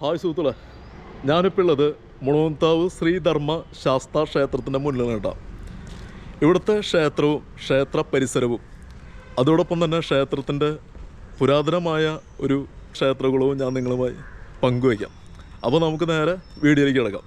Hi സുഹൃത്തുക്കളെ, ഞാനിപ്പോൾ ഉള്ളത് മുളവൻതാവ് ശ്രീധർമ്മ ശാസ്താ ക്ഷേത്രത്തിൻ്റെ മുന്നിലാണ് കേട്ടോ. ഇവിടുത്തെ ക്ഷേത്രവും ക്ഷേത്ര പരിസരവും അതോടൊപ്പം തന്നെ ക്ഷേത്രത്തിൻ്റെ പുരാതനമായ ഒരു ക്ഷേത്രകുളവും ഞാൻ നിങ്ങളുമായി പങ്കുവയ്ക്കാം. അപ്പോൾ നമുക്ക് നേരെ വീഡിയോയിലേക്ക് കിടക്കാം.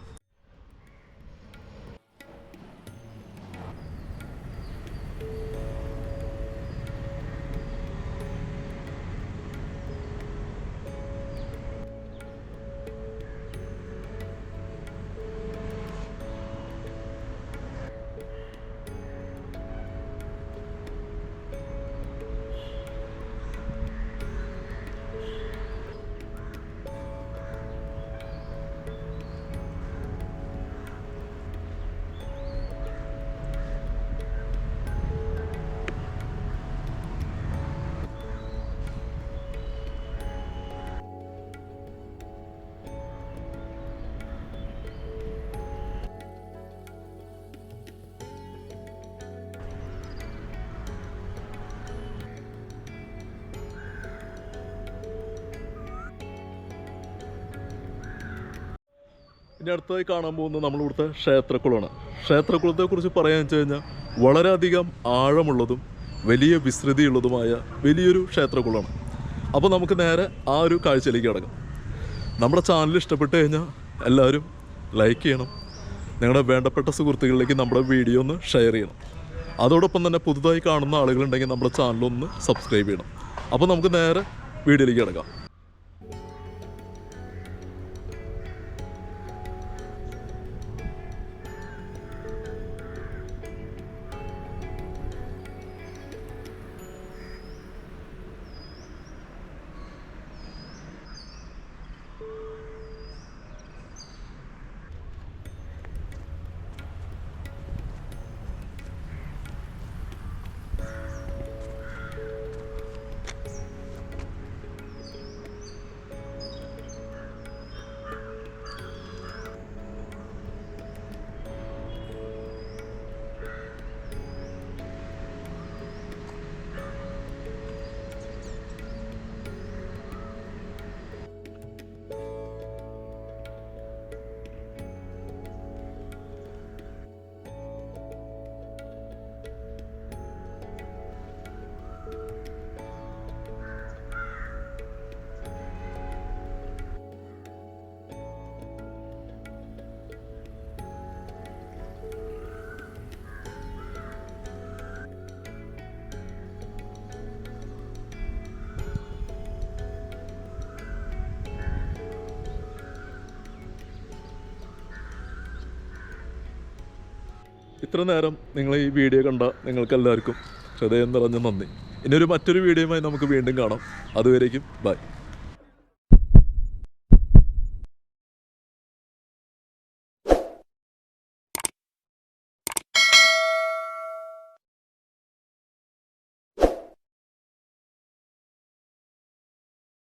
ഇനി അടുത്തതായി കാണാൻ പോകുന്നത് നമ്മളിവിടുത്തെ ക്ഷേത്രക്കുളമാണ്. ക്ഷേത്രക്കുളത്തെക്കുറിച്ച് പറയാന്ന് വെച്ച് കഴിഞ്ഞാൽ വളരെയധികം ആഴമുള്ളതും വലിയ വിസ്തൃതിയുള്ളതുമായ വലിയൊരു ക്ഷേത്രക്കുളമാണ്. അപ്പോൾ നമുക്ക് നേരെ ആ ഒരു കാഴ്ചയിലേക്ക് കിടക്കാം. നമ്മുടെ ചാനൽ ഇഷ്ടപ്പെട്ട് കഴിഞ്ഞാൽ എല്ലാവരും ലൈക്ക് ചെയ്യണം. നിങ്ങളുടെ വേണ്ടപ്പെട്ട സുഹൃത്തുക്കളിലേക്ക് നമ്മുടെ വീഡിയോ ഒന്ന് ഷെയർ ചെയ്യണം. അതോടൊപ്പം തന്നെ പുതുതായി കാണുന്ന ആളുകളുണ്ടെങ്കിൽ നമ്മുടെ ചാനലൊന്ന് സബ്സ്ക്രൈബ് ചെയ്യണം. അപ്പോൾ നമുക്ക് നേരെ വീഡിയോയിലേക്ക് കിടക്കാം. ഇത്ര നേരം നിങ്ങൾ ഈ വീഡിയോ കണ്ട നിങ്ങൾക്കെല്ലാവർക്കും ഹൃദയം നിറഞ്ഞ നന്ദി. ഇനിയൊരു മറ്റൊരു വീഡിയോയുമായി നമുക്ക് വീണ്ടും കാണാം. അതുവരേക്കും ബൈ.